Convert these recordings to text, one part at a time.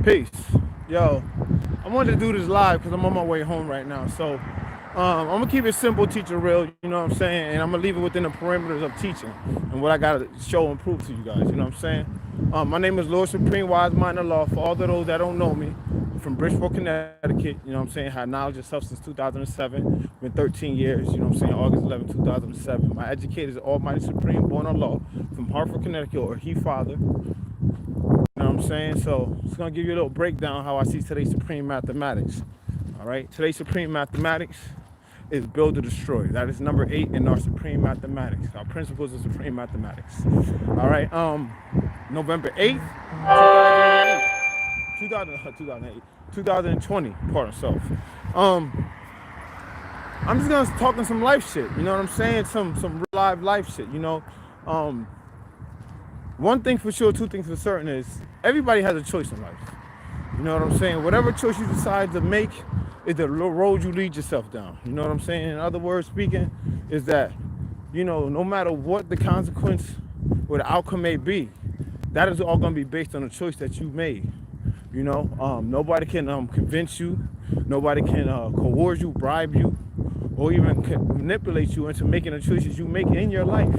Peace. Yo, I wanted to do this live because I'm on my way home right now. So I'm gonna keep it simple, teach it real, you know what I'm saying? And I'm gonna leave it within the parameters of teaching and what I gotta show and prove to you guys, you know what I'm saying? My name is Lord Supreme Wise Mind of Law. For all of those that don't know me, I'm from Bridgeport, Connecticut, you know what I'm saying? Had knowledge of self since 2007, been 13 years, you know what I'm saying? August 11, 2007. My educator is Almighty Supreme, born on law, from Hartford, Connecticut, or he father. You know what I'm saying? So it's gonna give you a little breakdown how I see today's supreme mathematics. All right, today's supreme mathematics is build or destroy. That is number 8 in our supreme mathematics. Our principles of supreme mathematics. All right, November 8th, 2008, 2020, pardon self. I'm just gonna talk on some life shit. You know what I'm saying? Some real life shit. You know, one thing for sure, two things for certain is everybody has a choice in life. You know what I'm saying? Whatever choice you decide to make is the road you lead yourself down. You know what I'm saying? In other words speaking, is that, you know, no matter what the consequence or the outcome may be, that is all gonna be based on the choice that you made. You know, nobody can convince you, nobody can coerce you, bribe you, or even manipulate you into making the choices you make in your life.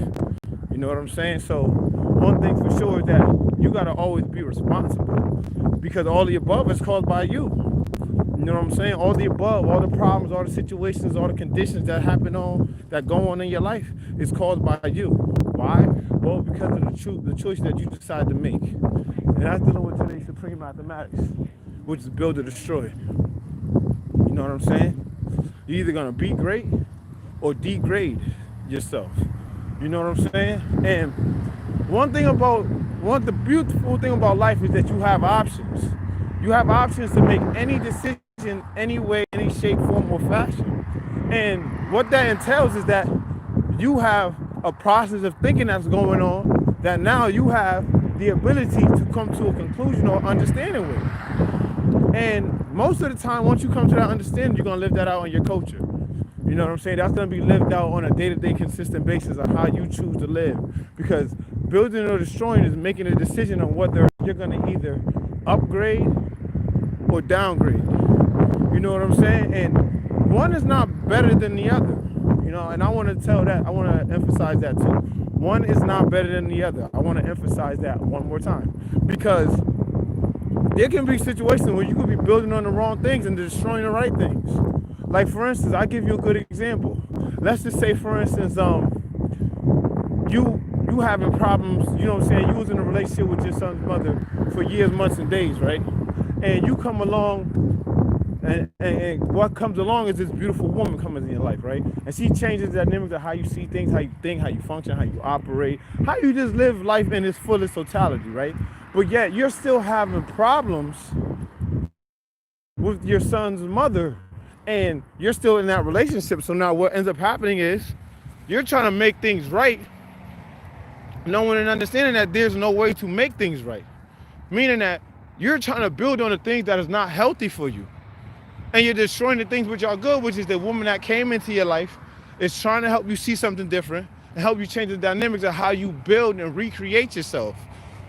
You know what I'm saying? So one thing for sure is that you gotta always be responsible because all the above is caused by you. You know what I'm saying? All the above, all the problems, all the situations, all the conditions that go on in your life is caused by you. Why? Well, because of the choice that you decide to make. And that's dealing with today's supreme mathematics, which is build or destroy. You know what I'm saying? You're either gonna be great or degrade yourself. You know what I'm saying? And the beautiful thing about life is that you have options. You have options to make any decision, any way, any shape, form, or fashion. And what that entails is that you have a process of thinking that's going on that now you have the ability to come to a conclusion or understanding with. And most of the time, once you come to that understanding, you're gonna live that out in your culture. You know what I'm saying? That's gonna be lived out on a day-to-day consistent basis on how you choose to live. Because building or destroying is making a decision on whether you're gonna either upgrade or downgrade. You know what I'm saying? And one is not better than the other. You know, and I wanna emphasize that too. One is not better than the other. I wanna emphasize that one more time. Because there can be situations where you could be building on the wrong things and destroying the right things. Like for instance, I'll give you a good example. Let's just say, for instance, you having problems, you know what I'm saying? You was in a relationship with your son's mother for years, months, and days, right? And you come along, and what comes along is this beautiful woman comes in your life, right? And she changes the dynamics of how you see things, how you think, how you function, how you operate, how you just live life in its fullest totality, right? But yet you're still having problems with your son's mother, and you're still in that relationship. So now what ends up happening is you're trying to make things right, knowing and understanding that there's no way to make things right. Meaning that you're trying to build on the things that is not healthy for you. And you're destroying the things which are good, which is the woman that came into your life is trying to help you see something different and help you change the dynamics of how you build and recreate yourself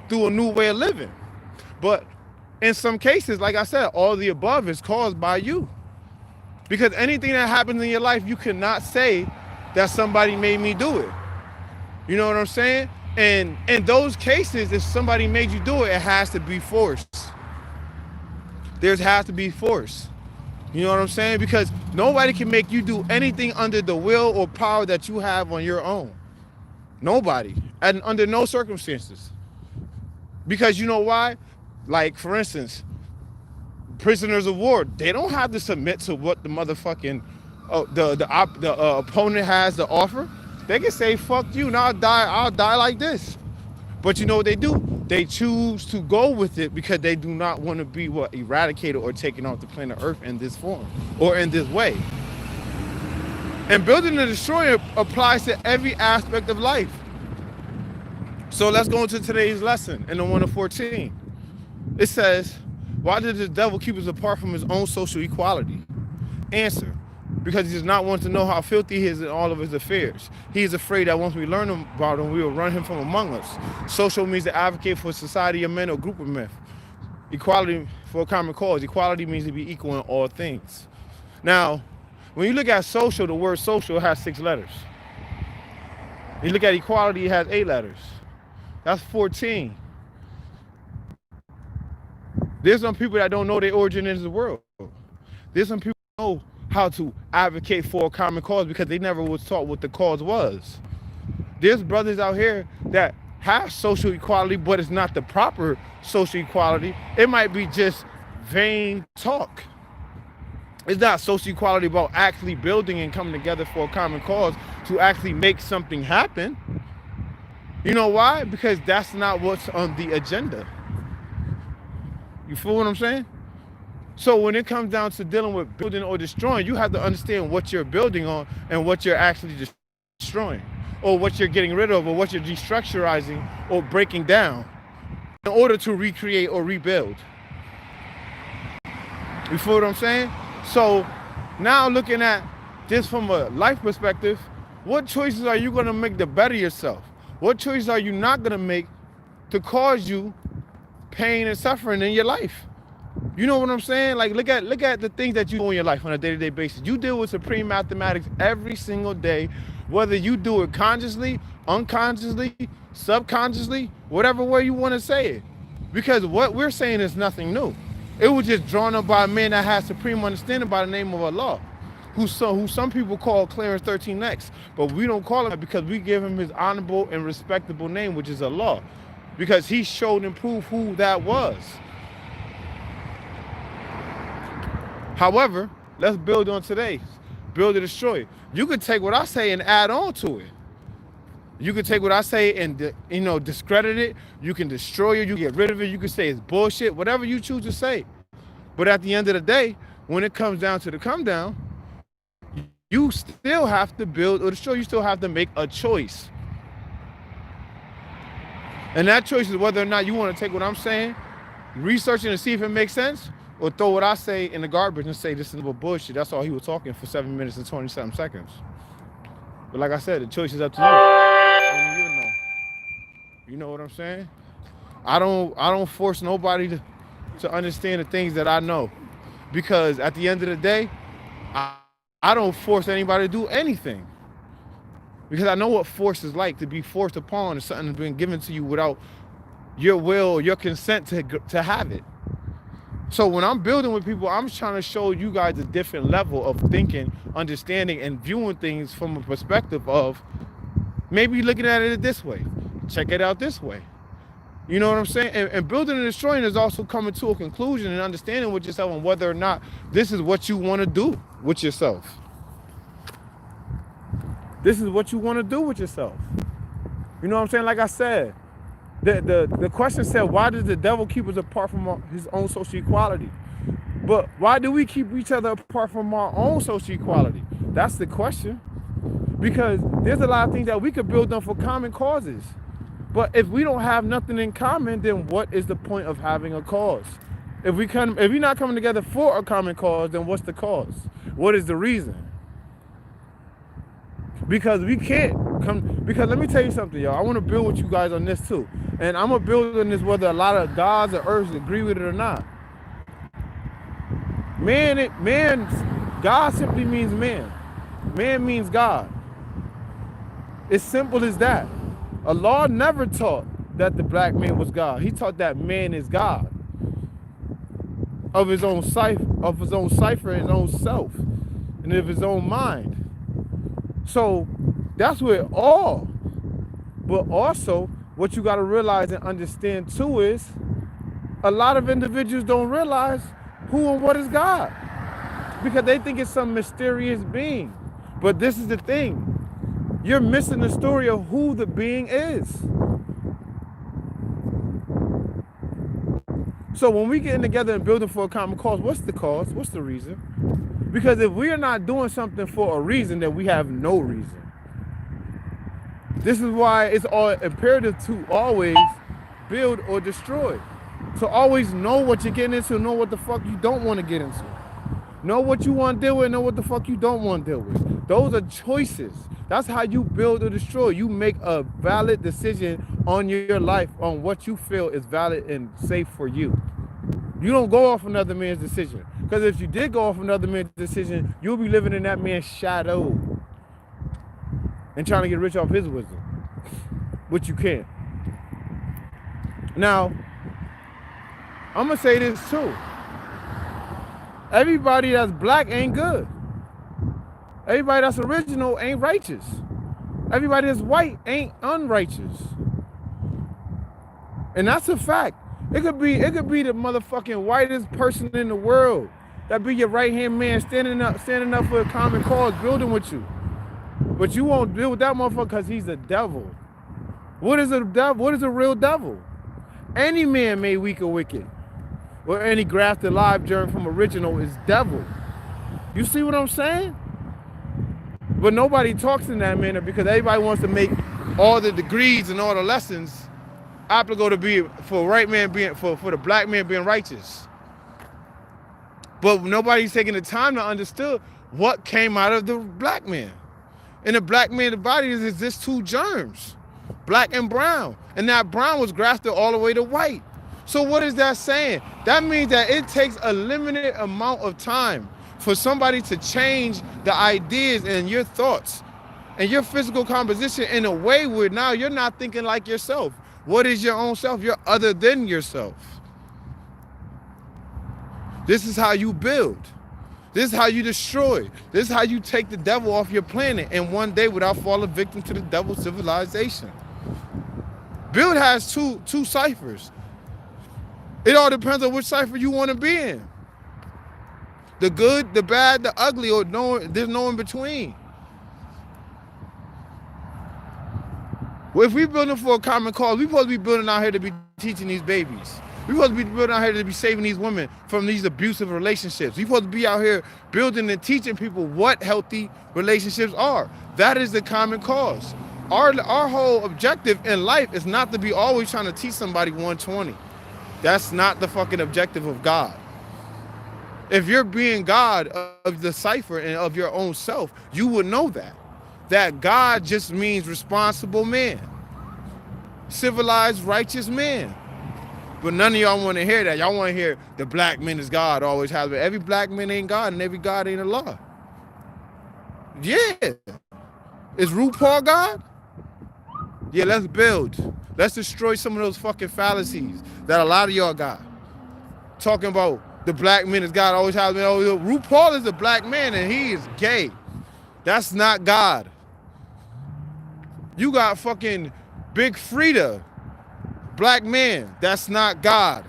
through a new way of living. But in some cases, like I said, all the above is caused by you. Because anything that happens in your life, you cannot say that somebody made me do it. You know what I'm saying? And in those cases, if somebody made you do it, it has to be forced. There has to be force. You know what I'm saying? Because nobody can make you do anything under the will or power that you have on your own. Nobody. And under no circumstances. Because you know why? Like, for instance, prisoners of war, they don't have to submit to what the motherfucking opponent has to offer. They can say, fuck you, now I'll die like this. But you know what they do? They choose to go with it because they do not want to be eradicated or taken off the planet Earth in this form or in this way. And building and destroying applies to every aspect of life. So let's go into today's lesson in the 1 of 14. It says, why did the devil keep us apart from his own social equality? Answer, because he does not want to know how filthy he is in all of his affairs. He is afraid that once we learn about him, we will run him from among us. Social means to advocate for a society of men or group of men. Equality for a common cause. Equality means to be equal in all things. Now, when you look at social, the word social has 6 letters. You look at equality, it has 8 letters. That's 14. There's some people that don't know their origin in the world. There's some people that know how to advocate for a common cause because they never was taught what the cause was. There's brothers out here that have social equality, but it's not the proper social equality. It might be just vain talk. It's not social equality about actually building and coming together for a common cause to actually make something happen. You know why? Because that's not what's on the agenda. You feel what I'm saying? So when it comes down to dealing with building or destroying, you have to understand what you're building on and what you're actually destroying, or what you're getting rid of, or what you're destructurizing or breaking down in order to recreate or rebuild. You feel what I'm saying? So now looking at this from a life perspective, what choices are you going to make to better yourself? What choices are you not going to make to cause you pain and suffering in your life? You know what I'm saying? Like, look at the things that you do in your life on a day-to-day basis. You deal with supreme mathematics every single day, whether you do it consciously, unconsciously, subconsciously, whatever way you want to say it. Because what we're saying is nothing new. It was just drawn up by a man that has supreme understanding by the name of Allah, who some people call Clarence 13X, but we don't call him that because we give him his honorable and respectable name, which is Allah, because he showed and proved who that was. However, let's build on today's. Build or destroy. You could take what I say and add on to it. You can take what I say and discredit it. You can destroy it. You can get rid of it. You can say it's bullshit. Whatever you choose to say. But at the end of the day, when it comes down to the come down, you still have to build or destroy. You still have to make a choice. And that choice is whether or not you want to take what I'm saying, research it and see if it makes sense, or throw what I say in the garbage and say this is bullshit. That's all he was talking for 7 minutes and 27 seconds. But like I said, the choice is up to you. Only you know. You know what I'm saying? I don't force nobody to understand the things that I know. Because at the end of the day, I don't force anybody to do anything. Because I know what force is like, to be forced upon something that's been given to you without your will or your consent to have it. So when I'm building with people, I'm trying to show you guys a different level of thinking, understanding, and viewing things from a perspective of maybe looking at it this way, check it out this way. You know what I'm saying? And building and destroying is also coming to a conclusion and understanding with yourself on whether or not this is what you want to do with yourself. This is what you want to do with yourself. You know what I'm saying? Like I said, the question said, why does the devil keep us apart from his own social equality? But why do we keep each other apart from our own social equality? That's the question. Because there's a lot of things that we could build on for common causes. But if we don't have nothing in common, then what is the point of having a cause? If we're not coming together for a common cause, then what's the cause? What is the reason? Because we can't come, because let me tell you something, y'all. I want to build with you guys on this too. And I'm going to build on this whether a lot of gods or earths agree with it or not. God simply means man. Man means God. It's simple as that. Allah never taught that the black man was God. He taught that man is God. Of his own cipher, his own self, and of his own mind. So that's where all. But also, what you got to realize and understand too is a lot of individuals don't realize who and what is God, because they think it's some mysterious being. But this is the thing. You're missing the story of who the being is. So when we getting together and building for a common cause, what's the cause? What's the reason? Because if we are not doing something for a reason, then we have no reason. This is why it's all imperative to always build or destroy. To always know what you're getting into, know what the fuck you don't want to get into. Know what you want to deal with, know what the fuck you don't want to deal with. Those are choices. That's how you build or destroy. You make a valid decision on your life, on what you feel is valid and safe for you. You don't go off another man's decision. Because if you did go off another man's decision, you'll be living in that man's shadow and trying to get rich off his wisdom, which you can't. Now, I'm going to say this too. Everybody that's black ain't good. Everybody that's original ain't righteous. Everybody that's white ain't unrighteous. And that's a fact. It could be the motherfucking whitest person in the world. That be your right-hand man standing up for a common cause, building with you. But you won't deal with that motherfucker because he's a devil. What is a devil? What is a real devil? Any man made weak or wicked, or any grafted live germ from original is devil. You see what I'm saying? But nobody talks in that manner because everybody wants to make all the degrees and all the lessons applicable to be for right man being for the black man being righteous. But nobody's taking the time to understand what came out of the black man. In the black man's body is just two germs, black and brown. And that brown was grafted all the way to white. So what is that saying? That means that it takes a limited amount of time for somebody to change the ideas and your thoughts and your physical composition in a way where now you're not thinking like yourself. What is your own self? You're other than yourself. This is how you build. This is how you destroy. This is how you take the devil off your planet in one day without falling victim to the devil's civilization. Build has two ciphers. It all depends on which cipher you want to be in. The good, the bad, the ugly, or there's no in between. Well, if we're building for a common cause, we're supposed to be building out here to be teaching these babies. We're supposed to be building out here to be saving these women from these abusive relationships. We're supposed to be out here building and teaching people what healthy relationships are. That is the common cause. Our whole objective in life is not to be always trying to teach somebody 120. That's not the fucking objective of God. If you're being God of the cipher and of your own self, you would know that God just means responsible man, civilized, righteous man. But none of y'all want to hear that. Y'all want to hear the black man is God, always has been. Every black man ain't God and every God ain't Allah. Yeah. Is RuPaul God? Yeah, let's build. Let's destroy some of those fucking fallacies that a lot of y'all got. Talking about the black man is God, always has been. Oh, RuPaul is a black man and he is gay. That's not God. You got fucking Big Frida, black man. That's not God.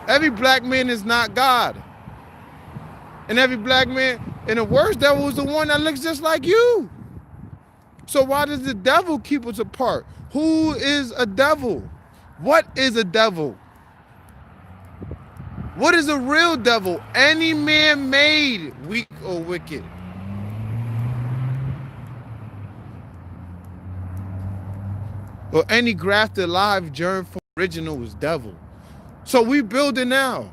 Every black man is not God. And every black man, and the worst devil is the one that looks just like you. So why does the devil keep us apart? Who is a devil? What is a devil? What is a real devil? Any man made, weak or wicked. Or any grafted live germ from original is devil. So we building now.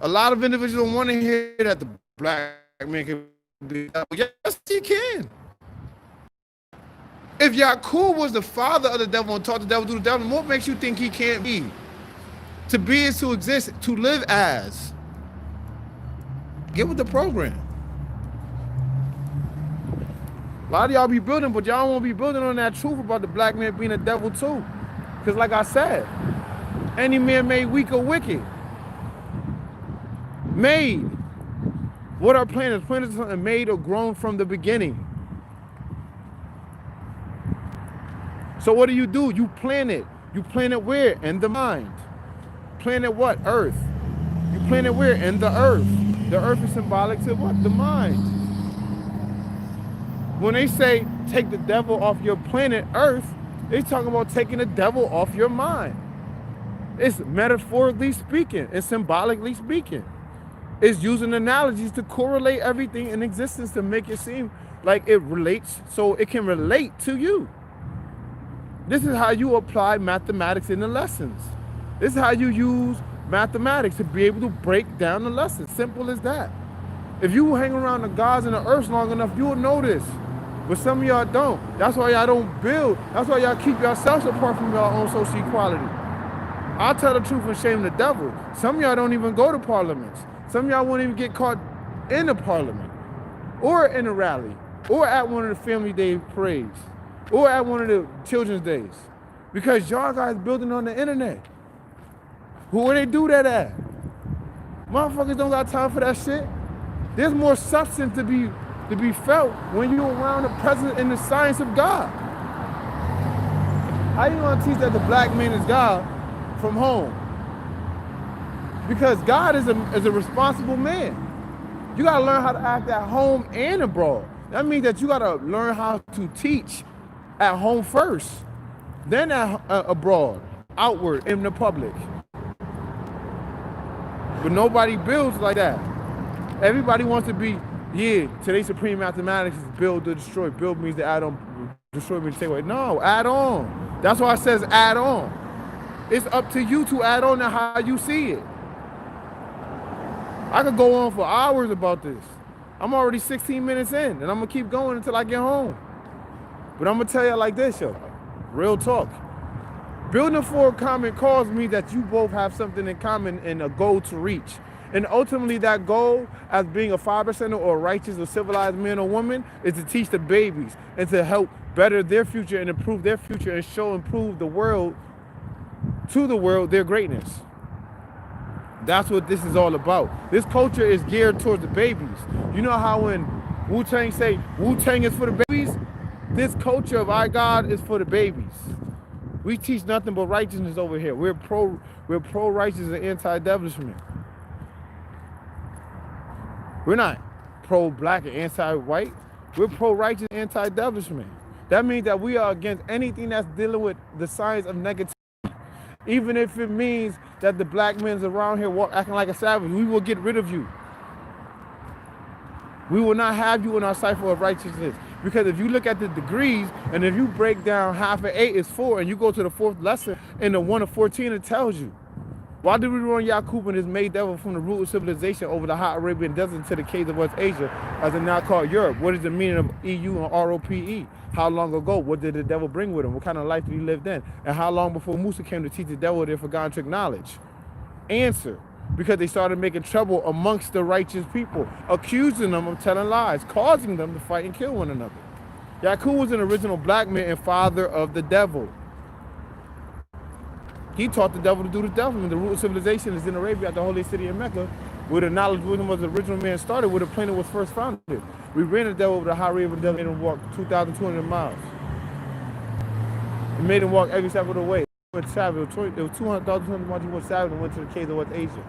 A lot of individuals don't want to hear that the black man can be devil. Yes, he can. If Yakub was the father of the devil and taught the devil to do the devil, what makes you think he can't be? To be is to exist, to live as. Get with the program. A lot of y'all be building, but y'all won't be building on that truth about the black man being a devil too. Because like I said, any man made weak or wicked. Made. What are planets? Planets are made or grown from the beginning. So what do? You plant it. You plant it where? In the mind. Planet what? Earth. You plant it where? In the earth. The earth is symbolic to what? The mind. When they say take the devil off your planet Earth, they talking about taking the devil off your mind. It's metaphorically speaking, it's symbolically speaking. It's using analogies to correlate everything in existence to make it seem like it relates so it can relate to you. This is how you apply mathematics in the lessons. This is how you use mathematics to be able to break down the lessons. Simple as that. If you hang around the gods and the earth long enough, you will know this. But some of y'all don't. That's why y'all don't build. That's why y'all keep yourselves apart from your own social equality. I'll tell the truth and shame the devil. Some of y'all don't even go to parliaments. Some of y'all won't even get caught in the parliament or in a rally or at one of the family day parades or at one of the children's days because y'all guys building on the internet. Who they do that at? Motherfuckers don't got time for that shit. There's more substance to be felt when you're around the presence and the science of God. How you gonna teach that the black man is God from home? Because God is a responsible man. You gotta learn how to act at home and abroad. That means that you gotta learn how to teach at home first, then abroad, outward in the public. But nobody builds like that. Everybody wants to be, yeah, today's supreme mathematics is build to destroy. Build means to add on, destroy means to take away. No, add on. That's why it says add on. It's up to you to add on to how you see it. I could go on for hours about this. I'm already 16 minutes in, and I'm gonna keep going until I get home. But I'm gonna tell you like this, yo, real talk. Building for a common cause means that you both have something in common and a goal to reach. And ultimately that goal, as being a 5%er or a righteous or civilized man or woman, is to teach the babies and to help better their future and improve their future and show and prove the world, to the world, their greatness. That's what this is all about. This culture is geared towards the babies. You know how when Wu-Tang say, Wu-Tang is for the babies? This culture of our God is for the babies. We teach nothing but righteousness over here. We're pro-righteous and anti-establishment. We're not pro-black and anti-white. We're pro-righteous and anti-establishment. That means that we are against anything that's dealing with the science of negativity. Even if it means that the black men's around here acting like a savage, we will get rid of you. We will not have you in our cipher of righteousness. Because if you look at the degrees, and if you break down half of 8 is 4, and you go to the 4th lesson, in the 1 of 14, it tells you. Why did we run Yaqub and his made devil from the root of civilization over the hot Arabian desert to the caves of West Asia, as it now called Europe? What is the meaning of EU and ROPE? How long ago? What did the devil bring with him? What kind of life did he live then? And how long before Musa came to teach the devil their forgotten trick knowledge? Answer. Because they started making trouble amongst the righteous people, accusing them of telling lies, causing them to fight and kill one another. Yaqub was an original black man and father of the devil. He taught the devil to do the devil, and the root of civilization is in Arabia at the holy city of Mecca, where the knowledge wisdom of the original man started, where the planet was first founded. We ran the devil over the high river and made him walk 2,200 miles. We made him walk every step of the way. He went savage. It was 200,000 miles. He went savage and went to the caves of West Asia.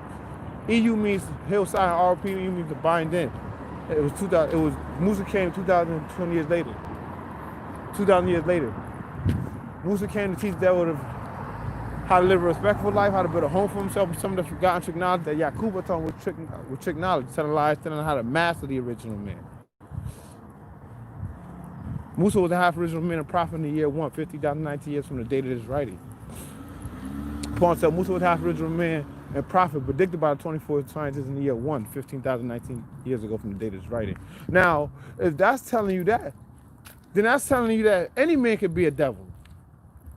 EU means hillside, and RPE means to bind in. It was 2000. It was Musa came 2,020 years later. 2,000 years later, Musa came to teach the devil how to live a respectful life, how to build a home for himself, and some of the forgotten trick knowledge that Yaqub taught with trick knowledge, telling lies, telling how to master the original man. Musa was a half original man and prophet in the year 1, 50,019 years from the date of this writing. Paul said Musa was half original man and prophet predicted by the 24 scientists in the year 1, 15,019 years ago from the date of this writing. Now, if that's telling you that, then that's telling you that any man could be a devil.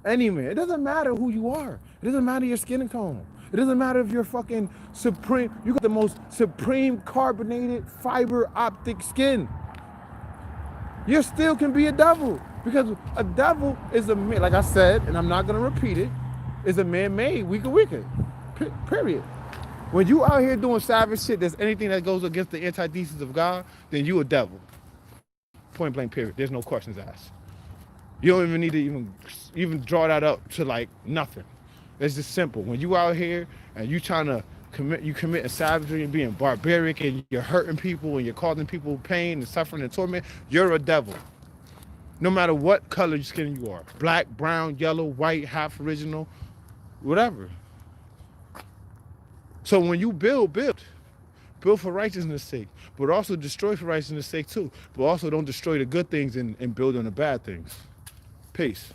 Any man. It doesn't matter who you are. It doesn't matter your skin tone. It doesn't matter if you're fucking supreme. You got the most supreme carbonated fiber optic skin. You still can be a devil. Because a devil is a man, like I said, and I'm not going to repeat it, is a man-made, wicked. Period. When you out here doing savage shit, there's anything that goes against the anti-decency of God, then you a devil. Point blank, period. There's no questions asked. You don't even need to even draw that up to like nothing. It's just simple. When you out here and you trying to commit a savagery and being barbaric and you're hurting people and you're causing people pain and suffering and torment, you're a devil. No matter what color skin you are. Black, brown, yellow, white, half original, whatever. So when you build for righteousness' sake, but also destroy for righteousness' sake too. But also don't destroy the good things and build on the bad things. Peace.